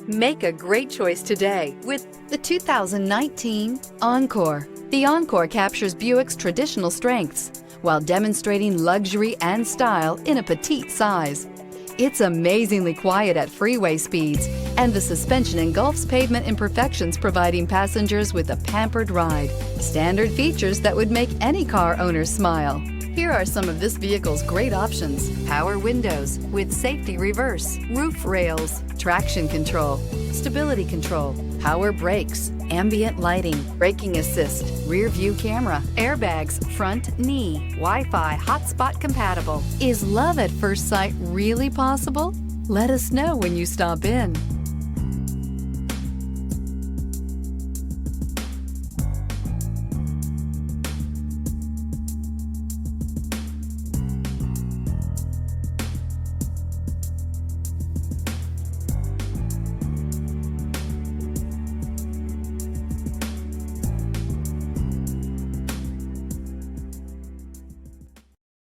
Make a great choice today with the 2019 Encore. The Encore captures Buick's traditional strengths while demonstrating luxury and style in a petite size. It's amazingly quiet at freeway speeds, and the suspension engulfs pavement imperfections, providing passengers with a pampered ride. Standard features that would make any car owner smile. Here are some of this vehicle's great options: power windows with safety reverse, roof rails, traction control, stability control, power brakes, ambient lighting, braking assist, rear view camera, airbags, front knee, Wi-Fi hotspot compatible. Is love at first sight really possible? Let us know when you stop in.